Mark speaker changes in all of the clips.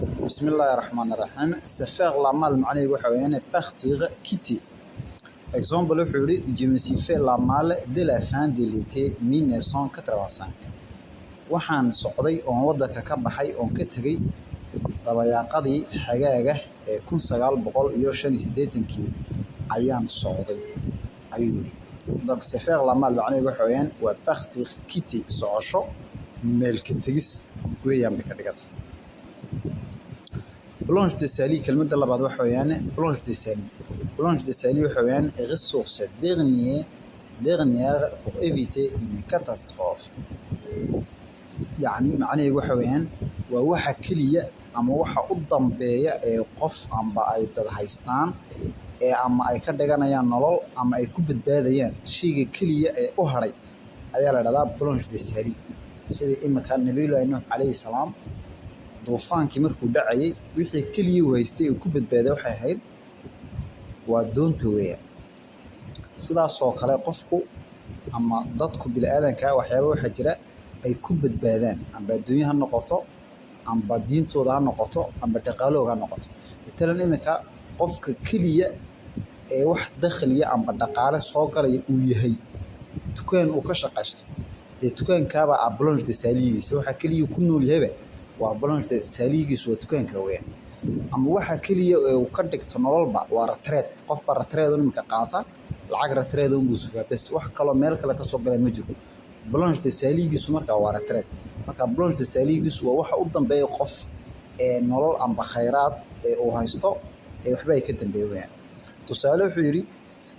Speaker 1: بسم الله الرحمن الرحيم. Se faire la malle macnaheedu waxa weeyaan partir quitter. Exemple wuxuu yiri je me suis fait la malle dès la fin de l'été 1985. Waxaan socday oo wadanka ka baxay oo ka tagay dabayaaqadii xagaaga ee 1985 ayaan socday ayuu yiri. Donc se faire la malle macnaheedu waxa weeyaan waa partir quitter socosho meel ka tagis weeyaan ka dhigata. Blanche de Sali kelmadda labaad waxa weeyaan Blanche de Sali. Blanche de Sali waxa weeyaan ressource dernière pour éviter une catastrophe. يعني macnaheedu waxa weeyaan waa waxa kaliya ama waxa u dambeeya ee qof amba ay dad haystaan ee ama ay ka dhiganayaan nolol ama ay ku badbaadayaan shayga kaliya ee u haray ayaa la dhahdaa Blanche de Sali. Sida imika Nabiga Nuux alayhi salaam duufaankii markuu dhacayay wixii kaliya uu haystay oo ku badbaaday waxay ahayd waa doonta weeyaan. Sidaas oo kale qofku ama dadku bilaadanka waxyaabo waxa jira ay ku badbaadaan amba adduunyaha noqoto amba diintooda ha noqoto amba dhaqaalooga ha noqoto. Matalan imika qofka kaliya ee wax dakhliya amba dhaqaale soo galay uu yahay dukaan uu ka shaqaysto dukaankaaba Blanche de Sali waxa kaliya ku nool yahay waa Blanche de Sali waa dukaanka weeyaan. ama waxa kaliya uu ka dhigto nololba waa retreat qofba retreat imika qaata lacag retreat uu sugaa bas wax kale meel kale ka soo galaan ma jiro. Blanche de Sali marka waa retreat marka Blanche de Sali waa waxa u dambeeyo qof ee nolol amba khayraad ee uu haysto ee waxba ay ka dambeeyaan. Tusaale wuxuu yiri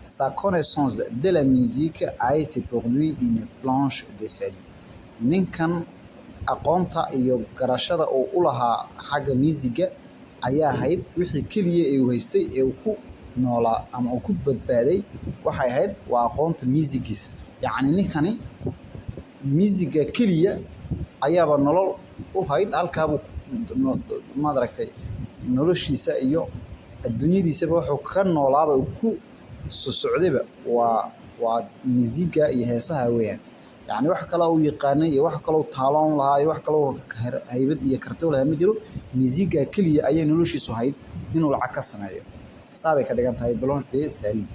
Speaker 1: sa connaissance de la musique a été pour lui une planche de Sali. Ninkan aqoonta iyo garashada uu u lahaa xagga musiga ayaa ahayd wixii kaliya ee uu haystay ee uu ku noolaa ama uu ku badbaaday waxay ahayd waa aqoonta musigiisa. yacni ninkani musiga kaliya ayaaba nolol u hayd halkaabuu maad aragtay noloshiisa iyo adduunyadiisaba wuxuu ka noolaaba uu ku socdayba waa musiga iyo heesaha weeyaan. يعني wax kale uu yaqaanay iyo wax kale uu taalan lahaa iyo wax kale uu haybad iyo karti lahaa ma jiro. Musiga kaliya ayay noloshiisu hayd inuu lacag ka sameeyo saabay ka dhigan tahay Blanche de Sali.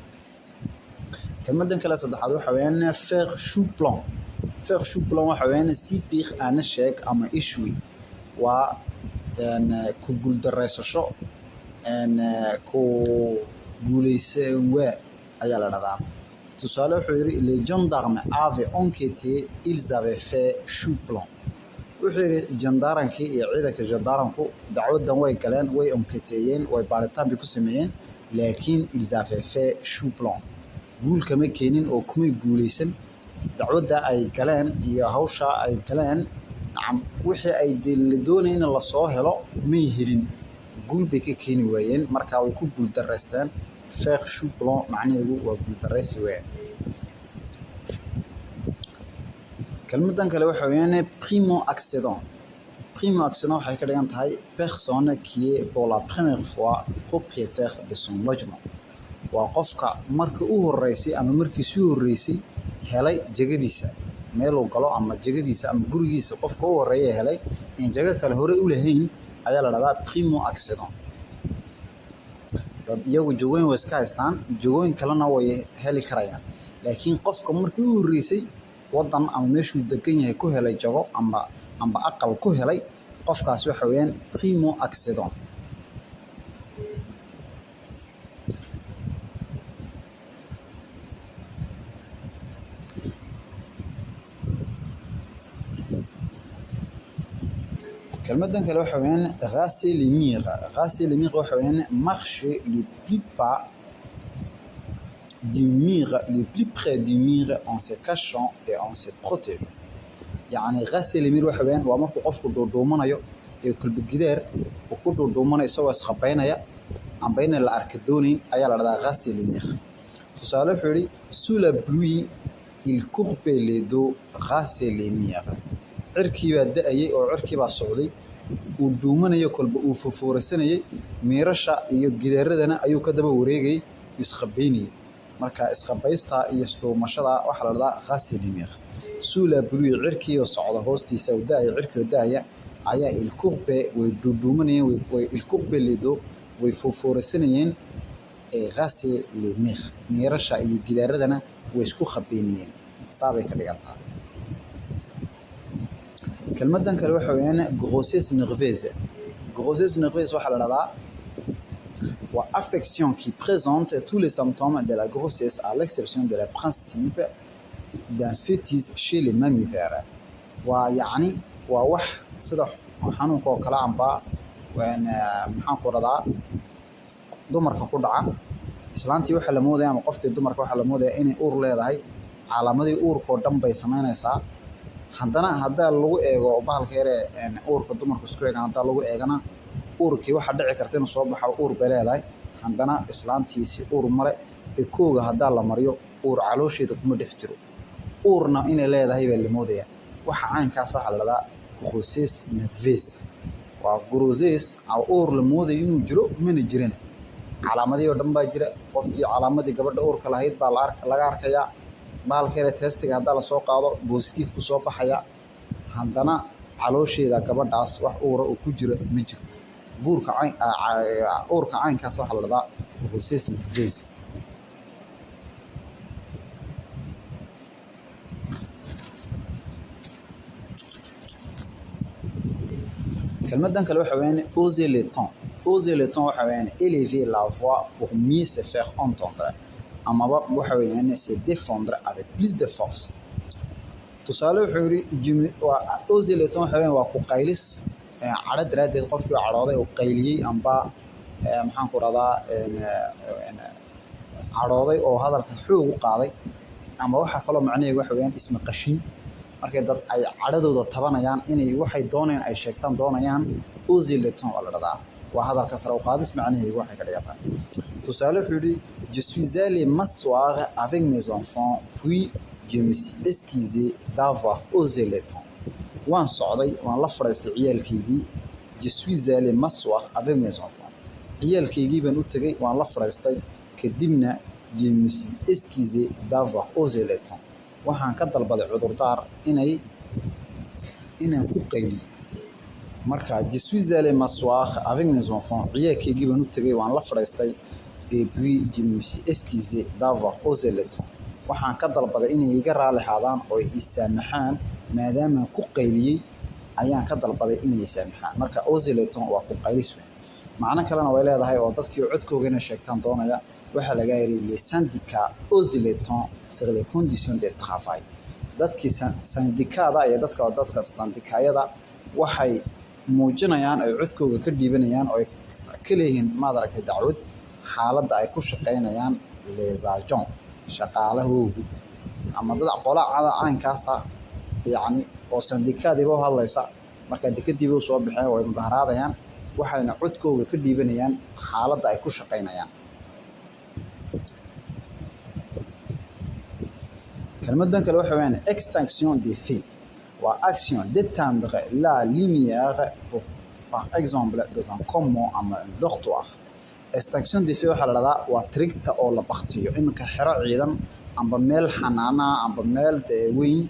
Speaker 1: kelmaddan kale saddexaad waxa weeyaan faire chou blanc. Faire chou blanc waxa weeyaan si biix aan sheeg ama issue waa ku guuldareysasho ku guuleysan waa ayaa la dhahdaa. Tusaale wuxuu yiri les gendarmes avaient enquêté, ils avaient fait chou blanc. Wuxuu yiri gendarmenkii iyo ciidanka gendarmeku dacwadan way galeen way enquêteeyeen way baaritaan ku sameeyeen laakiin ils avaient fait chou blanc. guul kama keenin oo kuma guuleysan dacwada ay galeen iyo hawsha ay galeen wixii ay doonayeen la soo helo may helin guul bay ka keeni waayeen marka way ku guul dareysteen. faire chou blanc macnaheedu waa guul dareysi weeyaan. kelmaddan kale waxa weeyaan primo accédant. Primo accédant waxay ka dhigan tahay personne qui est pour la première fois propriétaire de son logement. waa qofka markii uu horeysay ama markii soo horeysay helay jagadiisa meel uu galo ama jagadiisa ama gurigiisa qofka uu horeeyay helay in jaga kale hore u lahayn ayaa la dhahdaa primo accédant. dad iyagu joogoyn way iska haystaan joogoyn kalena way heli karayaan laakiin qofka markii uu horeysay wadan ama meeshuu degan yahay ku helay jago amba aqal ku helay qofkaas waxa weeyaan primo accédant. kelmaddan kale waxa weeyaan raser les murs. Raser les murs waxa weeyaan marcher le plus pas du mur le plus près du mur en se cachant et en se protégeant. يعني raser les murs waxa weeyaan waa markuu qofku dhuudhuumanayo ee kulba gidaar uu ku dhuudhuumanayo isagoo isqabaynaya amba in la arka doonin ayaa la dhahdaa raser les murs. Tusaale wuxuu yiri sous la pluie il courbait les dos raser les murs. cirkii baa da'ayay oo cirkii baa socday uu dhuumanayo kolba uu foofoorasanayay meerasha iyo gidaaradana ayuu ka daba wareegay isqabaynay. marka isqabaysta iyo isdhuumashada waxa la dhahdaa raser les murs. sous la pluie cirkii oo socda hoostiisa oo da'aya cirkii oo da'aya ayaa il courbait way duuduumanayeen il courbait les dos way foorfoorsanayeen qasi les murs meerasha iyo gidaaradana way isku khabeynayeen saabay ka dhigantaa kelmadan kale waxa weeyaan grossesse nerveuse waxa la dhahdaa waa affection qui présente tous les symptômes de la grossesse à l'exception de la principe d'un fœtus chez les mammifères waa yacni waa wax sida xanuunka oo kale amba maxaan ku radaa dumarka ku dhaca islaantii waxa la moodaya ama qofkii dumarka waxa la moodaya inay uur leedahay calaamadii uurka oo dhan bay samaynaysaa haddana haddaa lagu eego bahalka yare uurka dumarku isku eegan haddaa lagu eegana uurkii waxa dhici karta inuu soo baxo uur bay leedahay haddana islaantiisi uur male ee kooga haddaa la mariyo uur caloosheeda kuma dhex jiro uurna inay leedahay baa la moodaya waxa caynkaas waxa la dhahdaa grossesse nerveuse waa grossesse ama uur la moodayo inuu jiro mana jirana calaamadii oo dhan baa jira qofkii calaamadii gabadha uurka lahayd baa laga arkayaa bahalka yare testiga haddaa lasoo qaado positive ku soo baxaya haddana caloosheeda gabadhaas wax uura oo ku jira ma jiro uurka caynkaas waxa la dhahdaa grossesse nerveuse kelmadan kale waxa weeyaan oser le temps waxa weeyaan élever la voix pour mieux se faire entendre amaba waxa weeyaan se défendre avec plus de force tusaale wuxuu yiri oser le temps waxa weeyaan waa ku qaylis cadad daraadeed qofkii cadhooday oo qayliyay amba maxaan ku radaa cadhooday oo hadalka xoog u qaaday ama waxa kaloo macnaheedu waxa weeyaan isma qashin markay dad ay cadhadooda tabanayaan inay waxay doonayaan ay sheegtaan doonayaan oser le temps waa la dhahdaa waa hadalka sare u qaadis macnaheedu waxay ka dhigataa tusaale wuxuu yidhi je suis allé m'asseoir avec mes enfants puis je me suis excusé d'avoir osé le temps waan socday waan la fadhiistay ciyaalkaygii je suis allé m'asseoir avec mes enfants ciyaalkaygii baan u tegay waan la fadhiistay kadibna je me suis excusé d'avoir osé le temps waxaan ka dalbaday cudurdaar inaan ku qayliyo marka je suis allé m'asseoir avec mes enfants ciyaalkaygii baan u tegay waan la fadhiistay et puis je me suis excusé d'avoir osé le temps waxaan ka dalbaday inay iga raali ahaadaan oo i saamaxaan maadaama ku qayliyay ayaan ka dalbaday inay saamaxaan marka osé le temps waa ku qaylis weyn macna kalena way leedahay oo dadkii codkooga inay sheegtaan doonaya waxa laga yiri les syndicats osent le temps sur les conditions de travail dadkii syndicada iyo dadka syndicayada waxay muujinayaan ay codkooga ka dhiibanayaan oo ka leeyihiin maad aragtay dacwad xaaladda ay ku shaqaynayaan les agents shaqaalahoodu ama dad qolacada caynkaasa yacni oo syndicadiiba u hadlaysa marka dekadiiba u soo baxeen way mudaharaadayaan waxayna codkooga ka dhiibanayaan xaaladda ay ku shaqaynayaan kelmadan kale waxa weeyaan extinction des faits waa action d'éteindre la lumière pour par exemple dans un commun ama un dortoir extinction des faits waxa la dhahdaa waa trigta oo la baktiyo iminka xero ciidan amba meel xanaana amba meel weyn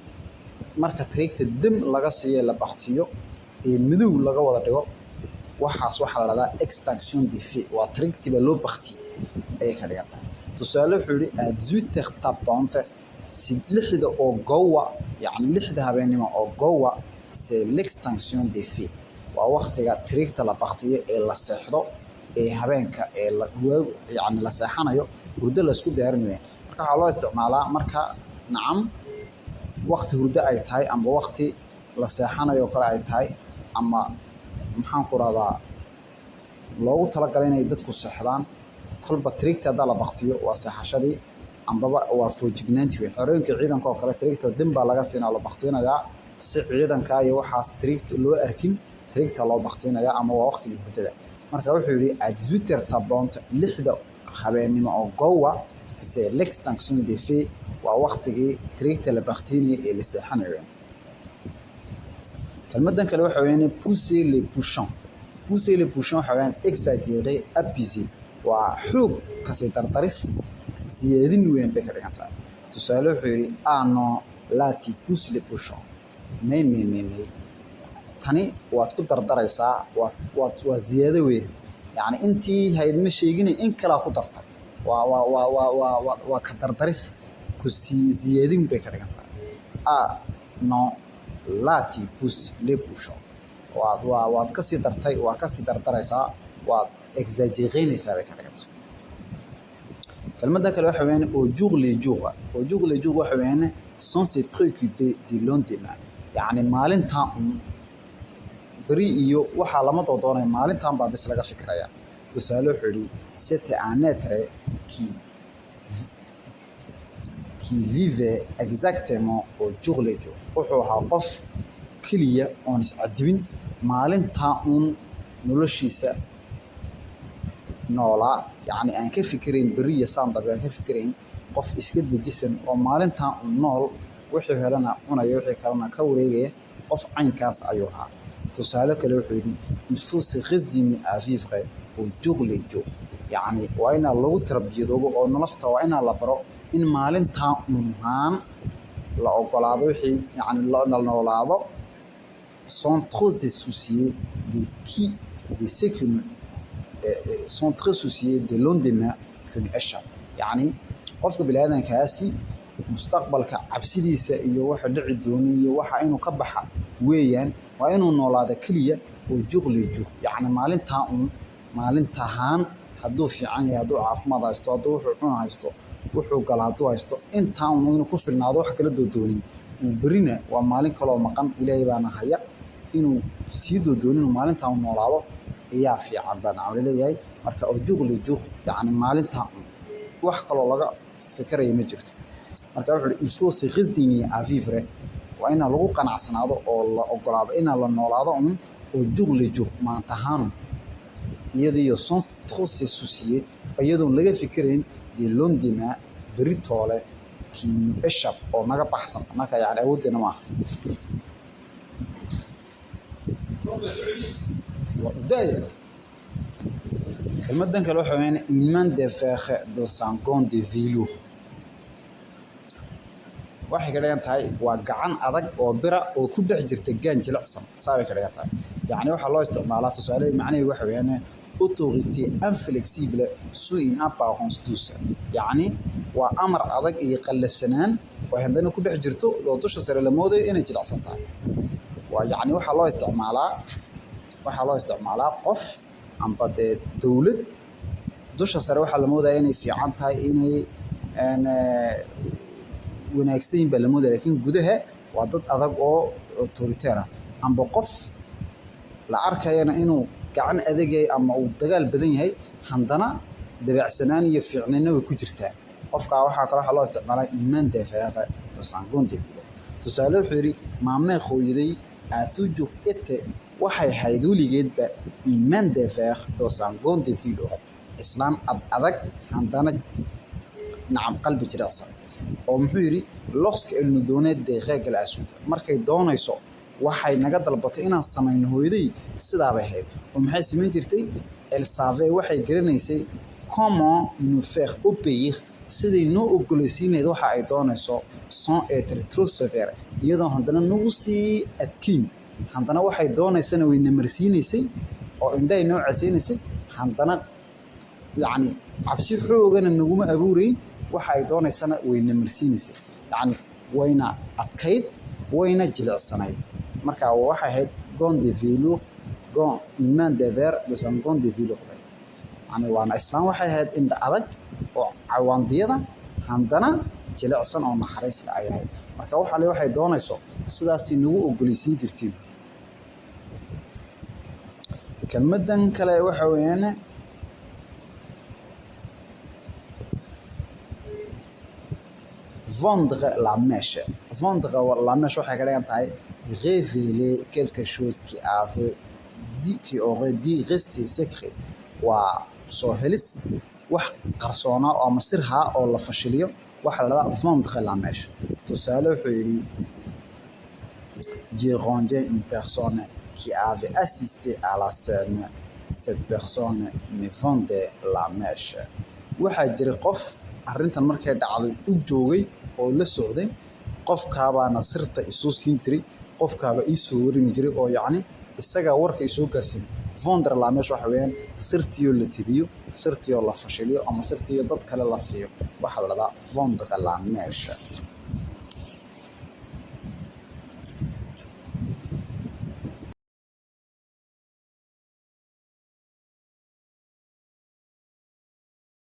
Speaker 1: marka trigta dim laga siiyo la baktiyo ee madow laga wada dhigo waxaas waxa la dhahdaa extinction des faits waa trigtiba loo baktiyay ay ka dhigantahay tusaale wuxuu yidhi à 18h tapante si lixda oo gowa yacni lixda habeenimo oo gowa c'est l'extinction des faits waa waqtiga trigta la baktiyo ee la seexdo ee habeenka ee yacni la seexanayo hurdo la isku diyaarinayo marka waxaa loo isticmaalaa marka nacam waqti hurdo ay tahay ama waqti la seexanayo kale ay tahay ama maxaan ku radaa loogu talagalay inay dadku seexdaan kolba trigta haddaa la baktiyo waa seexashadii ambaba waa foojignaantii wey xerooyinka ciidanka oo kale trigta dim baa laga siinaa la baktinayaa si ciidanka iyo waxaas trigta loo arkin trigta loo baktinayaa ama waa waqtigii hurdada marka wuxuu yidhi à 18h tapante lixda habeenimo oo gowa c'est l'extinction des faits waa waqtigii trigta la baktinayay ee la seexanayo kelmadan kale waxa weeyaan pousser les bouchons waxa weeyaan exagérer abuser waa xoog kasii dardaris siyaadin weyn bay ka dhigan tahay tusaale wuxuu yidhi ah non là tu pousses les bouchons mais tani waad ku dardaraysaa waa ziyaado weyn yani intii hayd ma sheegin in kala ku dartay waa ka dardaris ku ziyaadin bay ka dhigantaa non lati pousse les bouchons waad ka sii dartay waa ka sii dardaraysaa waad exaggeranaysaa bay ka dhigantaa kelmadda kale waxa weeyaan au jour les jours waxa weeyaan sans se préoccuper du lendemain yani maalinta bari iyo waxa lama doodoonay maalintan baa bis laga fikraya tusaale wuxuu yidhi c'était un être qui vivait exactement au jour les jours wuxuu ahaa qof keliya oon iscadibin maalintaa uun noloshiisa noolaa yani aan ka fikirayn beriya saan dambe aan ka fikirayn qof iska dejisan oo maalintaa uun nool wixii helana cunaya wixii kalena ka wareegaya qof caynkaas ayuu ahaa tusaale kale wuxuu yidhi il faut se résigner à vivre au jour les jours yani waa inaa lagu tarbiyadoobo oo nolofta waa inaa la baro in maalintaa unhaan la ogolaado wixii yani la noolaado sans trop se soucier de qui de ce que sont très souciés de lendemain que nous échappe yani qofka bini'aadankaasi mustaqbalka cabsidiisa iyo waxa dhici doona iyo waxa inuu ka baxa weeyaan waa inuu noolaado kaliya oo jour les jours yani maalintahan hadduu fiican yahay hadduu caafimaad haysto hadduu wuxuu cuna haysto wuxuu gala hadduu haysto intaan inuu ku filnaado wax kala doodoonin uu berina waa maalin kaloo maqan ilaahay baana haya inuu sii doodoonin maalintaan noolaado ayaa fiican baan aan leeyahay marka au jour les jours yani maalintaan wax kaloo laga fikirayo ma jirto marka wuxuu il faut se résigner à vivre waa in lagu qanacsanaado oo la ogolaado in la noolaado au jour les jours maantahaan iyadoo sans trop se soucier iyadoo laga fikirayn de lendemain beritoole kii échappe oo naga baxsan marka yani awoodina ma aha kelmadan kale waxa weeyaan une main de fer dans un gant de velours waxay ka dhigan tahay waa gacan adag oo bira oo ku dhex jirta gaan jilicsan saabay ka dhigan tahay yani waxa loo isticmaalaa tusaale macnaheedu waxa weeyaan autorité inflexible sous une apparence douce yani waa amar adag iyo qallafsanaan oo haddana ku dhex jirto loo dusha sare la moodayo inay jilicsan tahay waa yani waxa loo isticmaalaa qof amba dee dowlad dusha sare waxaa la moodaya inay fiican tahay inay wanaagsan yihiin baa la moodaya laakiin gudaha waa dad adag oo autoritaire amba qof la arkayana inuu gacan adag yahay ama uu dagaal badan yahay haddana dabacsanaan iyo fiicnina way ku jirtaa qofkaa waxaa kale waxaa loo isticmaalaa une main de fer dans un gant de velours tusaale wuxuu yidhi maamee hooyaday a toujours été waxay ahayd weligeedba une main de fer dans un gant de velours islaan adag haddana nacam qalbi jilicsan oo muxuu yidhi lorsque elle nous donnait des règles à suivre markay doonayso waxay naga dalbatay inaan samayno hooyaday sidaa bay ahayd oo maxay samayn jirtay elle savait waxay garanaysay comment nous faire obéir siday noo ogolaysiineed waxa ay doonayso sans être trop sévère iyadoo haddana nagu sii adkeyn haddana waxay doonaysana way namarsiinaysay oo indhahay noo caseynaysay haddana yani cabsi xoogana naguma abuurayn waxa ay doonaysana way namarsiinaysay yani wayna adkayd wayna jilicsanayd marka waxay ahayd gant de velours une main de fer dans un gant de velours yani waana islaan waxay ahayd indha adag oo cawaandiyada haddana jilicsan oo naxariis la ay ahayd marka waxay doonayso sidaasi nagu ogolaysiin jirtiin kelmadan kale waxa weeyaan vendre la mèche waxay ka dhigan tahay révéler quelque chose qui aurait dû rester secret waa soo helis wax qarsoonaa oo ama sirha oo la fashiliyo waxa la dhahaa vendre la mèche tusaale wuxuu yidhi j'ai rangé une personne qui avait assisté à la scène cette personne me vendait la mèche waxaa jiray qof arrintan markay dhacday u joogay oo la socday qofkaabaana sirta isoo siin jiray qofkaaba ii soo warimi jiray oo yacni isagaa warka isoo gaarsiin. Vendre la meesha waxa weeyaan sirtiyo la tibiyo, sirtiyo la fashiliyo ama sirtiyo dad kale la siiyo. Waxa la dhahaa vendre la meesha.